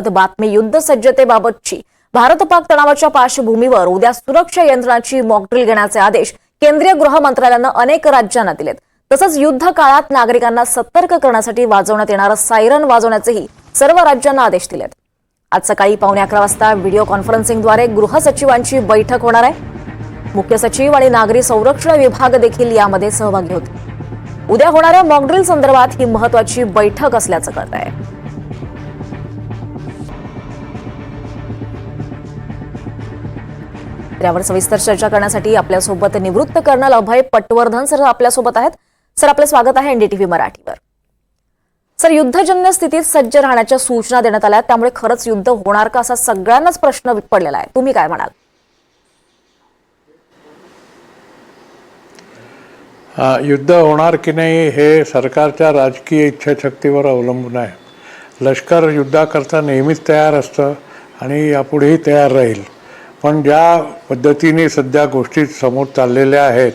बातमी युद्ध सज्जतेबाबतची भारत पाक तणावाच्या पार्श्वभूमीवर उद्या सुरक्षा यंत्रणाची मॉकड्रिल घेण्याचे आदेश केंद्रीय गृह मंत्रालयानं अनेक राज्यांना दिलेत। तसंच युद्ध काळात नागरिकांना सतर्क करण्यासाठी वाजवण्यात येणारं सायरन वाजवण्याचेही सर्व राज्यांना आदेश दिलेत। आज सकाळी 11:15 वाजता व्हिडिओ कॉन्फरन्सिंगद्वारे गृह सचिवांची बैठक होणार आहे। मुख्य सचिव आणि नागरी संरक्षण विभाग देखील यामध्ये सहभागी होतील। उद्या होणाऱ्या मॉकड्रिल संदर्भात ही महत्त्वाची बैठक असल्याचं कळतंय। यावर सविस्तर चर्चा करण्यासाठी आपल्यासोबत निवृत्त कर्नल अभय पटवर्धन सर आपल्यासोबत आहेत। सर, आपलं स्वागत आहे एनडीटीव्ही मराठीवर। सर, युद्धजन्य स्थितीत सज्ज राहण्याच्या सूचना देण्यात आल्या, त्यामुळे खरंच युद्ध होणार का असा सगळ्यांनाच प्रश्न पडलेला आहे। तुम्ही काय म्हणाल? युद्ध होणार की नाही हे सरकारच्या राजकीय इच्छाशक्तीवर अवलंबून आहे। लष्कर युद्धाकरता नेहमीच तयार असतं आणि यापुढेही तयार राहील। पण ज्या पद्धतीने सध्या गोष्टी समोर चाललेल्या आहेत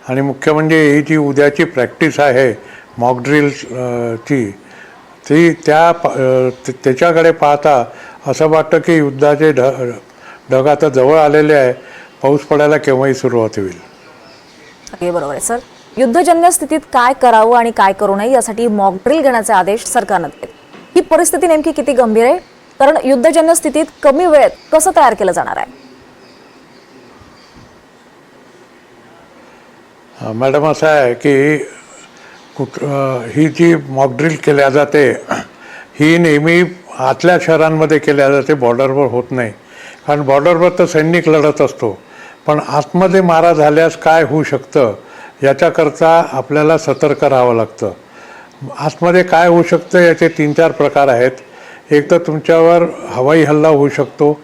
आणि मुख्य म्हणजे ही जी उद्याची प्रॅक्टिस आहे मॉकड्रिलची, ती त्याच्याकडे पाहता असं वाटतं की युद्धाचे ढग आता जवळ आलेले आहे, पाऊस पडायला केव्हाही सुरुवात होईल। अगदी बरोबर आहे सर। युद्धजन्य स्थितीत काय करावं आणि काय करू नये यासाठी मॉकड्रिल घेण्याचे आदेश सरकारने दिले। ही परिस्थिती नेमकी किती गंभीर आहे? कारण युद्धजन्य स्थितीत कमी वेळेत कसं तयार केलं जाणार आहे? मॅडम, असं आहे की ही जी मॉकड्रिल केल्या जाते ही नेहमी आतल्या शहरांमध्ये केल्या जाते, बॉर्डरवर होत नाही। कारण बॉर्डरवर तर सैनिक लढत असतो, पण आतमध्ये मारा झाल्यास काय होऊ शकतं याच्याकरता आपल्याला सतर्क राहावं लागतं। आतमध्ये काय होऊ शकतं याचे 3-4 प्रकार आहेत। एक तर तुमच्यावर हवाई हल्ला होऊ शकतो।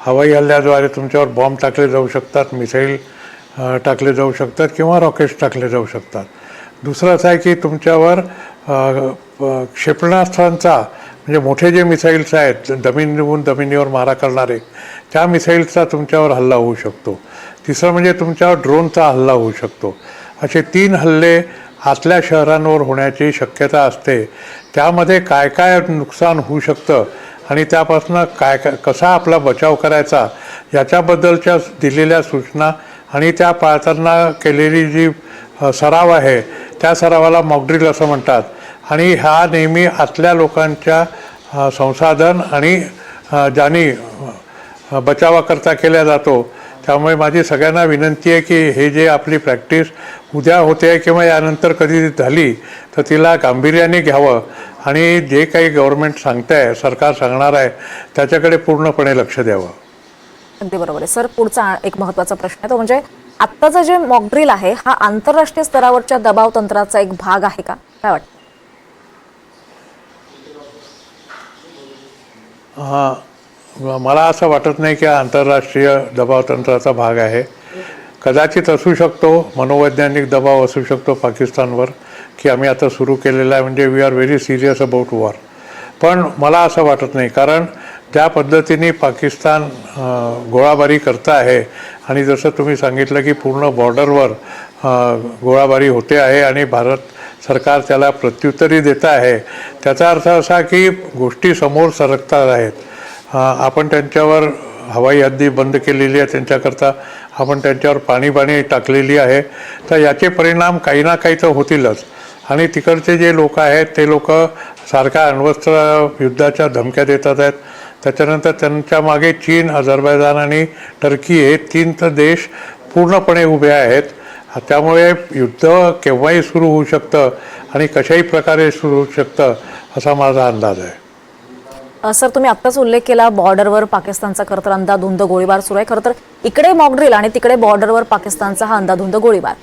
हवाई हल्ल्याद्वारे तुमच्यावर बॉम्ब टाकले जाऊ शकतात, मिसाईल टाकले जाऊ शकतात किंवा रॉकेट्स टाकले जाऊ शकतात। दुसरं असं आहे की तुमच्यावर क्षेपणास्त्रांचा म्हणजे मोठे जे मिसाईल्स आहेत जमिनीवर मारा करणारे, त्या मिसाईल्सचा तुमच्यावर हल्ला होऊ शकतो। तिसरं म्हणजे तुमच्यावर ड्रोनचा हल्ला होऊ शकतो। असे 3 हल्ले आतल्या शहरांवर होण्याची शक्यता असते। त्यामध्ये काय काय नुकसान होऊ शकतं आणि त्यापासून कसा आपला बचाव करायचा याच्याबद्दलच्या दिलेल्या सूचना आणि त्या पाळताना केलेली जी सराव आहे त्या सरावाला मॉकड्रिल असं म्हणतात। आणि हा नेहमी आतल्या लोकांच्या संसाधन आणि ज्यांनी बचावाकरता केला जातो। त्यामुळे माझी सगळ्यांना विनंती आहे की हे जे आपली प्रॅक्टिस उद्या होते किंवा यानंतर कधी झाली तर तिला गांभीर्याने घ्यावं आणि जे काही गव्हर्नमेंट सांगतंय, सरकार सांगणार आहे त्याच्याकडे पूर्णपणे लक्ष द्यावं। अगदी बरोबर आहे सर। पुढचा एक महत्त्वाचा प्रश्न आहे तो म्हणजे आत्ताचा जे मॉकड्रिल आहे हा आंतरराष्ट्रीय स्तरावरच्या दबाव तंत्राचा एक भाग आहे का? काय वाटतं? मला असं वाटत नाही की आंतरराष्ट्रीय दबाव तंत्राचा भाग आहे। कदाचित असू शकतो, मनोवैज्ञानिक दबाव असू शकतो पाकिस्तानवर की आम्ही आता सुरू केलेला आहे म्हणजे we are very serious about war. पण मला असं वाटत नाही, कारण त्या पद्धतीने पाकिस्तान गोळाबारी करता आहे आणि जसं तुम्ही सांगितलं की पूर्ण बॉर्डरवर गोळाबारी होते आहे आणि भारत सरकार त्याला प्रत्युत्तरी देत आहे। त्याचा अर्थ असा की गोष्टी समोर सरकतात आहेत। आपण त्यांच्यावर हवाई हद्दी बंद केलेली आहे, त्यांच्याकरता आपण त्यांच्यावर पाणी टाकलेली आहे। तर याचे परिणाम काही ना काही तर होतीलच। आणि तिकडचे जे लोक आहेत ते लोक सारख्या अण्वस्त्र युद्धाच्या धमक्या देतात आहेत। त्याच्यानंतर त्यांच्या मागे चीन, अझरबैजान आणि टर्की हे 3 देश पूर्णपणे उभे आहेत। त्यामुळे युद्ध केव्हाही सुरू होऊ शकतं आणि कशाही प्रकारे सुरू होऊ शकतं असा माझा अंदाज आहे। सर, तुम्ही आत्ताच उल्लेख केला बॉर्डरवर पाकिस्तानचा खरं तर अंधाधुंद गोळीबार सुरू आहे। खरं तर इकडे मॉकड्रिल आणि तिकडे बॉर्डरवर पाकिस्तानचा हा अंधाधुंद गोळीबार।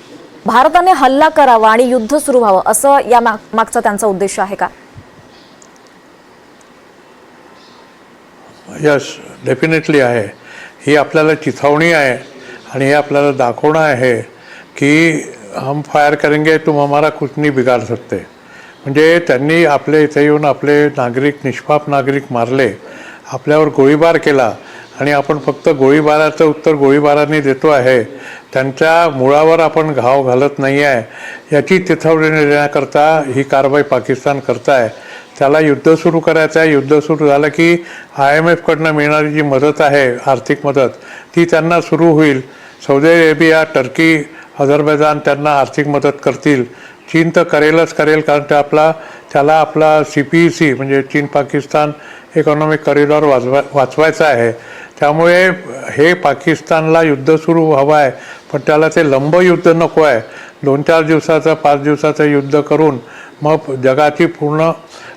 भारताने हल्ला करावा आणि युद्ध सुरू व्हावं असं या मागचा त्यांचा उद्देश आहे का? यस, डेफिनेटली आहे। ही आपल्याला चिथावणी आहे आणि हे आपल्याला दाखवणं आहे की हम फायर करेंगे तुम हमारा कुछ नहीं बिगाड़ सकते। म्हणजे त्यांनी आपल्या इथे येऊन आपले नागरिक, निष्पाप नागरिक मारले, आपल्यावर गोळीबार केला आणि आपण फक्त गोळीबाराचं उत्तर गोळीबाराने देतो आहे, त्यांच्या मुळावर आपण घाव घालत नाही आहे याची चिथावणी देण्याकरता ही कारवाई पाकिस्तान करत आहे। त्याला युद्ध सुरू करायचं आहे. युद्ध सुरू झालं की IMF कडनं मिळणारी जी मदत आहे, आर्थिक मदत, ती त्यांना सुरू होईल. सौदी अरेबिया, टर्की, अझरबैजान त्यांना आर्थिक मदत करतील. चीन तर करेलच करेल, कारण त्याला आपला CPEC म्हणजे चीन पाकिस्तान इकॉनॉमिक कॉरिडॉर वाचवायचा आहे. त्यामुळे हे पाकिस्तानला युद्ध सुरू हवं आहे, पण त्याला ते लंब युद्ध नको आहे. 2-4 दिवसाचं 5 दिवसाचं युद्ध करून मग जगाची पूर्ण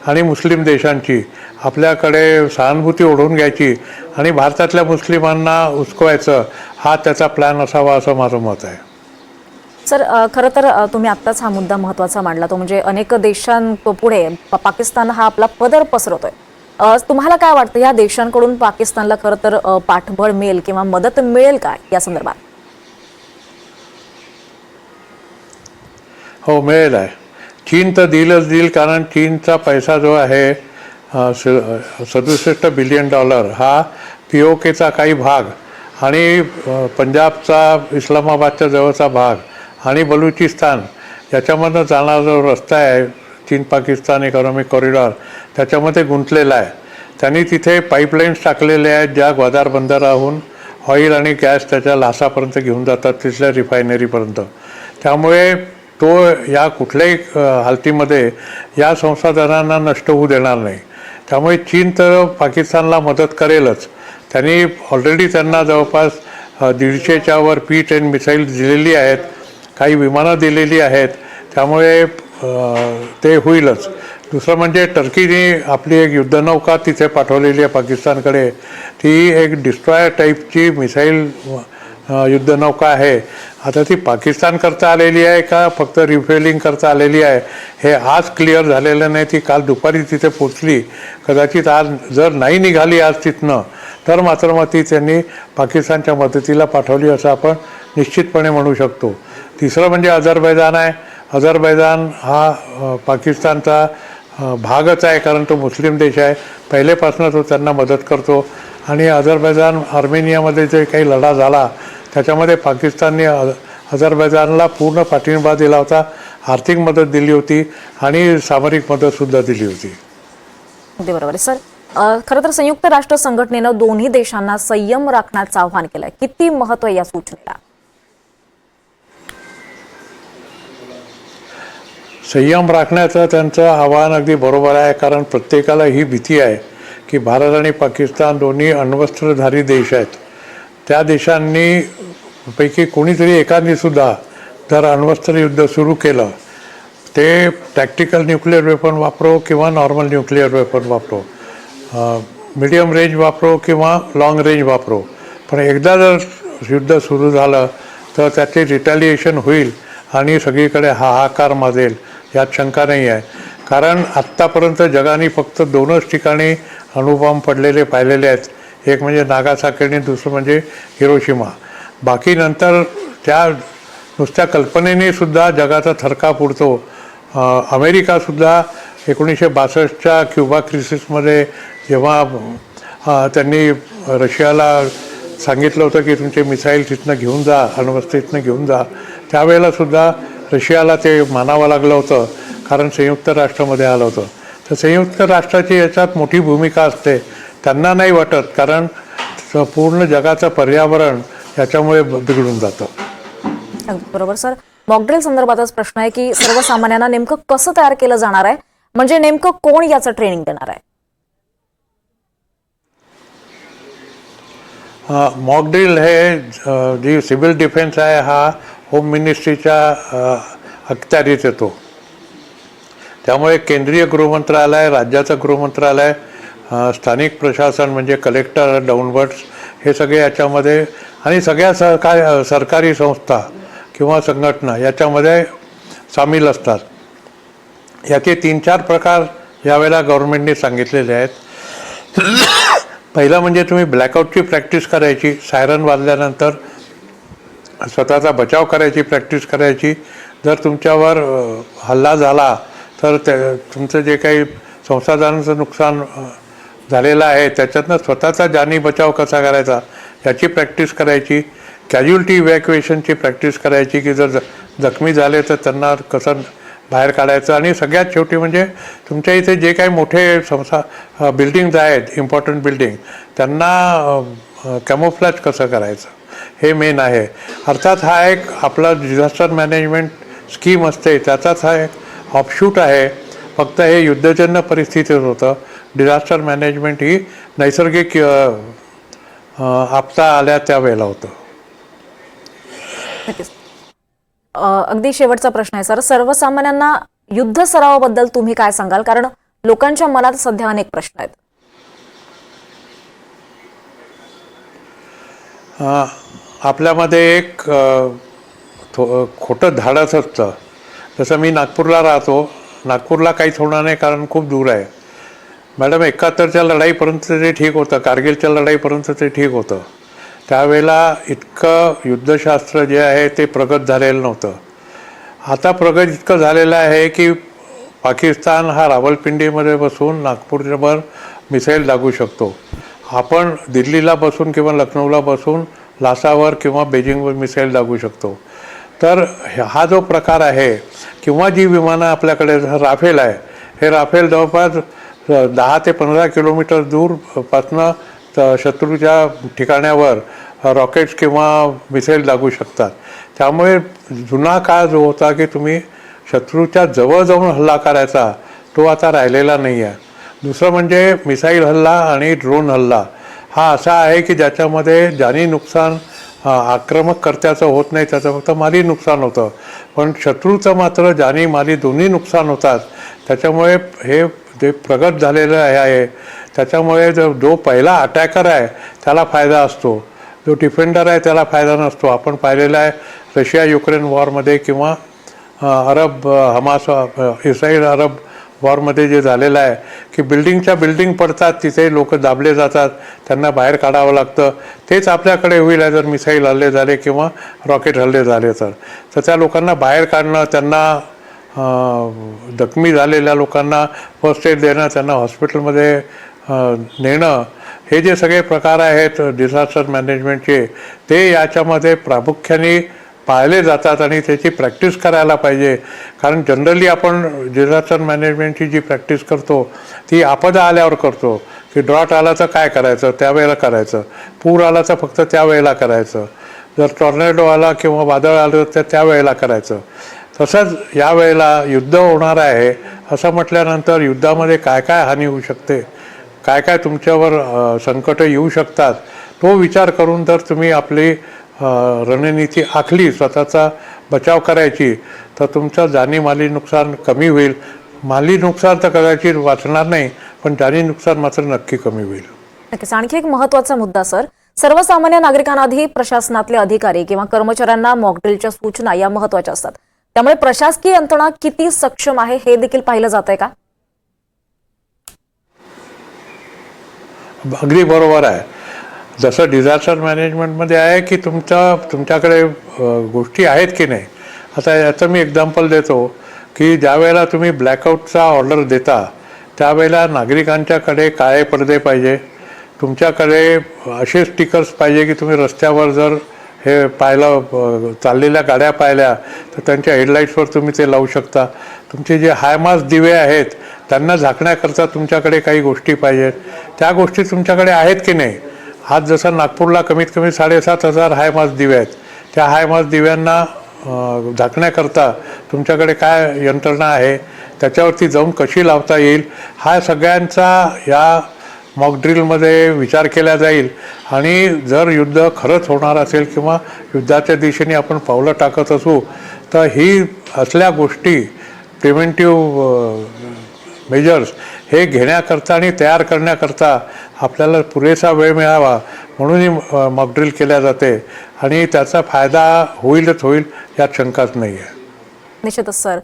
आणि मुस्लिम देशांची आपल्याकडे सहानुभूती ओढून घ्यायची आणि भारतातल्या मुस्लिमांना उचकवायचं, हा त्याचा प्लॅन असावा असं माझं मत आहे. सर, खरं तर तुम्ही आत्ताच हा मुद्दा महत्त्वाचा मांडला, तो म्हणजे अनेक देशांपुढे पाकिस्तान हा आपला पदर पसरवतोय. तुम्हाला काय वाटतं, या देशांकडून पाकिस्तानला खरं तर पाठबळ मिळेल किंवा मदत मिळेल का या संदर्भात? हो, मिळेल आहे. चीन तर देईल, कारण चीनचा पैसा जो आहे 67 बिलियन डॉलर हा POKचा काही भाग आणि पंजाबचा, इस्लामाबादच्या जवळचा भाग आणि बलुचिस्तान याच्यामधनं जाणारा जो रस्ता आहे, चीन पाकिस्तान इकॉनॉमिक कॉरिडॉर, त्याच्यामध्ये गुंतलेला आहे. त्यांनी तिथे पाईपलाईन्स टाकलेले आहेत, ज्या ग्वादार बंदराहून ऑइल आणि गॅस त्याच्या लासापर्यंत घेऊन जातात, तिथल्या रिफायनरीपर्यंत. त्यामुळे तो या कुठल्याही हालतीमध्ये या संसाधनांना नष्ट होऊ देणार नाही. त्यामुळे चीन तर पाकिस्तानला मदत करेलच. त्यांनी ऑलरेडी त्यांना जवळपास 150च्या वर P-10 मिसाईल दिलेली आहेत, काही विमानं दिलेली आहेत. त्यामुळे ते होईलच. दुसरं म्हणजे टर्कीने आपली एक युद्धनौका तिथे पाठवलेली आहे पाकिस्तानकडे. ती एक डिस्ट्रॉयर टाईपची मिसाईल युद्धनौका आहे. आता ती पाकिस्तान करता आलेली आहे का फक्त रिफेलिंग करता आलेली आहे हे आज क्लिअर झालेलं नाही. ती काल दुपारी तिथे पोचली. कदाचित आज जर नाही निघाली आज तिथनं, तर मात्र मग ती त्यांनी पाकिस्तानच्या मदतीला पाठवली असं आपण निश्चितपणे म्हणू शकतो. तिसरं म्हणजे अझरबैजान आहे. अझरबैजान हा पाकिस्तानचा भागच आहे, कारण तो मुस्लिम देश आहे. पहिलेपासून तो त्यांना मदत करतो. आणि अझरबैजान आर्मेनियामध्ये जे काही लढा झाला त्याच्यामध्ये पाकिस्तानने अझरबैजानला पूर्ण पाठिंबा दिला होता, आर्थिक मदत दिली होती आणि सामरिक मदतसुद्धा दिली होती. अगदी बरोबर आहे. सर, खरं तर संयुक्त राष्ट्र संघटनेनं दोन्ही देशांना संयम राखण्याचं आवाहन केलंय. किती महत्त्व आहे या सूचनेला? संयम राखण्याचं त्यांचं आवाहन अगदी बरोबर आहे, कारण प्रत्येकाला ही भीती आहे की भारत आणि पाकिस्तान दोन्ही अण्वस्त्रधारी देश आहेत. त्या देशांनी पैकी कोणीतरी एकानेसुद्धा जर अण्वस्त्र युद्ध सुरू केलं, ते टॅक्टिकल न्यूक्लिअर वेपन वापरो किंवा नॉर्मल न्यूक्लिअर वेपन वापरो, मीडियम रेंज वापरो किंवा लाँग रेंज वापरो, पण एकदा जर युद्ध सुरू झालं तर त्याचे रिटॅलिएशन होईल आणि सगळीकडे हाहाकार माजेल, यात शंका नाही आहे. कारण आत्तापर्यंत जगाने फक्त 2च ठिकाणी अणुबॉम्ब पडलेले पाहिलेले आहेत. एक म्हणजे नागासाकी आणि दुसरं म्हणजे हिरोशिमा. बाकी नंतर त्या नुसत्या कल्पनेने सुद्धा जगाचा थरकाप उडतो. अमेरिकासुद्धा 1962च्या क्युबा क्रिसिसमध्ये जेव्हा त्यांनी रशियाला सांगितलं होतं की तुमचे मिसाईल तिथनं घेऊन जा, अण्वस्त्र तिथनं घेऊन जा, त्यावेळेलासुद्धा रशियाला ते मानावं लागलं होतं, कारण संयुक्त राष्ट्रामध्ये आलं होतं. तर संयुक्त राष्ट्राची याच्यात मोठी भूमिका असते. त्यांना नाही वाटत, कारण पूर्ण जगाचं पर्यावरण याच्यामुळे बिघडून जातं. बरोबर. सर, मॉकड्रिल संदर्भातच प्रश्न आहे की सर्वसामान्यांना नेमकं कसं तयार केलं जाणार आहे, म्हणजे नेमकं कोण याचं ट्रेनिंग देणार आहे? मॉकड्रिल हे जी सिव्हिल डिफेन्स आहे हा होम मिनिस्ट्रीच्या अखत्यारीत येतो. त्यामुळे केंद्रीय गृहमंत्रालय, राज्याचं गृहमंत्रालय, स्थानिक प्रशासन म्हणजे कलेक्टर डाऊनवर्ड्स हे सगळे याच्यामध्ये, आणि सगळ्या सरकारी संस्था किंवा संघटना याच्यामध्ये सामील असतात. याचे 3-4 प्रकार यावेळेला गव्हर्नमेंटने सांगितलेले आहेत. पहिला म्हणजे तुम्ही ब्लॅकआउटची प्रॅक्टिस करायची, सायरन वाजल्यानंतर स्वतःचा बचाव करायची प्रॅक्टिस करायची. जर तुमच्यावर हल्ला झाला तर तुमचं जे काही संसाधनांचं नुकसान झालेलं आहे त्याच्यातनं स्वतःचा जानी बचाव कसा करायचा याची प्रॅक्टिस करायची. कॅज्युअल्टी इव्हॅक्युएशनची प्रॅक्टिस करायची की जर जखमी झाले तर त्यांना कसं बाहेर काढायचं आणि सगळ्यात शेवटी म्हणजे तुमच्या इथे जे काही मोठे बिल्डिंग्ज आहेत, इम्पॉर्टंट बिल्डिंग, त्यांना कॅमोफ्लॅज कसं करायचं हे मेन आहे. अर्थात हा एक आपला डिझास्टर मॅनेजमेंट स्कीम असते, त्याचाच हा एक ऑफशूट आहे. फक्त हे युद्धजन्य परिस्थितीत होतं. डिझास्टर मॅनेजमेंट ही नैसर्गिक आपदा आल्या त्यावेळेला होतं. नक्कीच. अगदी शेवटचा प्रश्न आहे सर, सर्वसामान्यांना युद्ध सरावाबद्दल तुम्ही काय सांगाल? कारण लोकांच्या मनात सध्या अनेक प्रश्न आहेत. आपल्यामध्ये एक खोटं धाडस असतं. जसं मी नागपूरला राहतो, नागपूरला काहीच होणार नाही कारण खूप दूर आहे. मॅडम 71च्या लढाईपर्यंत ते ठीक होतं, कारगिलच्या लढाईपर्यंत ते ठीक होतं. त्यावेळेला इतकं युद्धशास्त्र जे आहे ते प्रगत झालेलं नव्हतं. आता प्रगत इतकं झालेलं आहे की पाकिस्तान हा रावलपिंडीमध्ये बसून नागपूरवर मिसाईल लागू शकतो. आपण दिल्लीला बसून किंवा लखनौला बसून लासावर किंवा बेजिंगवर मिसाईल लागू शकतो. तर हा जो प्रकार आहे किंवा जी विमानं आपल्याकडे राफेल आहे, हे राफेल जवळपास 10 ते 15 किलोमीटर दूरपासनं शत्रूच्या ठिकाणावर रॉकेट्स किंवा मिसाईल लागू शकतात. त्यामुळे जुना काळ जो होता की तुम्ही शत्रूच्या जवळ जाऊन हल्ला करायचा, तो आता राहिलेला नाही आहे. दुसरं म्हणजे मिसाईल हल्ला आणि ड्रोन हल्ला हा असा आहे की ज्याच्यामध्ये जानी नुकसान आक्रमक कर्त्याचं होत नाही, त्याचं फक्त माली नुकसान होतं. पण शत्रूचं मात्र जानी माली दोन्ही नुकसान होतात. त्याच्यामुळे हे जे प्रगत झालेलं आहे त्याच्यामुळे जो पहिला अटॅकर आहे त्याला फायदा असतो, जो डिफेंडर आहे त्याला फायदा नसतो. आपण पाहिलेलं आहे रशिया युक्रेन वॉरमध्ये किंवा अरब हमास इस्रायल अरब वॉरमध्ये जे झालेलं आहे की बिल्डिंगच्या बिल्डिंग पडतात, तिथे लोक दाबले जातात, त्यांना बाहेर काढावं लागतं. तेच आपल्याकडे होईल आहे जर मिसाईल हल्ले झाले किंवा रॉकेट हल्ले झाले तर त्या लोकांना बाहेर काढणं, त्यांना जखमी झालेल्या लोकांना फर्स्ट एड देणं, त्यांना हॉस्पिटलमध्ये नेणं, हे जे सगळे प्रकार आहेत डिझास्टर मॅनेजमेंटचे, ते याच्यामध्ये प्रामुख्याने पाळले जातात आणि त्याची प्रॅक्टिस करायला पाहिजे. कारण जनरली आपण डिझास्टर मॅनेजमेंटची जी प्रॅक्टिस करतो ती आपदा आल्यावर करतो की ड्रॉट आला तर काय करायचं, त्यावेळेला करायचं. पूर आला तर फक्त त्यावेळेला करायचं. जर टॉर्नेडो आला किंवा वादळ आलं तर त्यावेळेला करायचं. तसंच यावेळेला युद्ध होणार आहे असं म्हटल्यानंतर युद्धामध्ये काय काय हानी होऊ शकते, काय काय तुमच्यावर संकट येऊ शकतात, तो विचार करून जर तुम्ही आपली रणनीती आखली, स्वतःचा बचाव करायची, तर तुमचं जानी माली नुकसान कमी होईल. माली नुकसान तर कदाचित वाचणार नाही, पण जानी नुकसान मात्र नक्की कमी होईल. नक्कीच. आणखी एक महत्त्वाचा मुद्दा सर, सर्वसामान्य नागरिकांआधी प्रशासनातले अधिकारी किंवा कर्मचाऱ्यांना मॉकड्रिलच्या सूचना या महत्त्वाच्या असतात. त्यामुळे प्रशासकीय यंत्रणा किती सक्षम आहे हे देखील पाहिलं जात आहे का? अगदी बरोबर आहे. जसं डिझास्टर मॅनेजमेंटमध्ये आहे की तुमच्याकडे गोष्टी आहेत की नाही. आता याचं मी एक्झाम्पल देतो की ज्या वेळेला तुम्ही ब्लॅकआउटचा ऑर्डर देता त्यावेळेला नागरिकांच्याकडे काळे पडदे पाहिजे, तुमच्याकडे असे स्टिकर्स पाहिजे की तुम्ही रस्त्यावर जर हे पाहिलं, चाललेल्या गाड्या पाहिल्या तर त्यांच्या हेडलाईट्सवर तुम्ही ते लावू शकता. तुमचे जे हायमास्ट दिवे आहेत त्यांना झाकण्याकरता तुमच्याकडे काही गोष्टी पाहिजेत. त्या गोष्टी तुमच्याकडे आहेत की नाही. आज जसं नागपूरला कमीत कमी 7,500 हायमास्ट दिवे आहेत. त्या हायमास्ट दिव्यांना झाकण्याकरता तुमच्याकडे काय यंत्रणा आहे, त्याच्यावरती जाऊन कशी लावता येईल, हा सगळ्यांचा या मॉकड्रिलमध्ये विचार केला जाईल. आणि जर युद्ध खरंच होणार असेल किंवा युद्धाच्या दिशेने आपण पावलं टाकत असू तर ही असल्या गोष्टी प्रिव्हेंटिव्ह मेजर्स हे घेण्याकरता आणि तयार करण्याकरता आपल्याला पुरेसा वेळ मिळावा म्हणून ही मॉकड्रिल केल्या जाते आणि त्याचा फायदा होईलच होईल यात शंकाच नाही आहे. निश्चितच सर,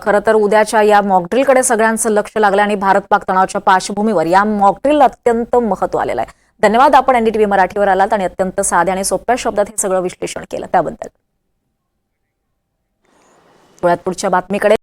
खरं तर उद्याच्या या मॉकड्रिलकडे सगळ्यांचं लक्ष लागलं आणि भारत पाक तणावाच्या पार्श्वभूमीवर या मॉकड्रिल अत्यंत महत्त्व आलेलं आहे. धन्यवाद, आपण NDTV मराठीवर आलात आणि अत्यंत साध्या आणि सोप्या शब्दात हे सगळं विश्लेषण केलं त्याबद्दल. पुढच्या बातमीकडे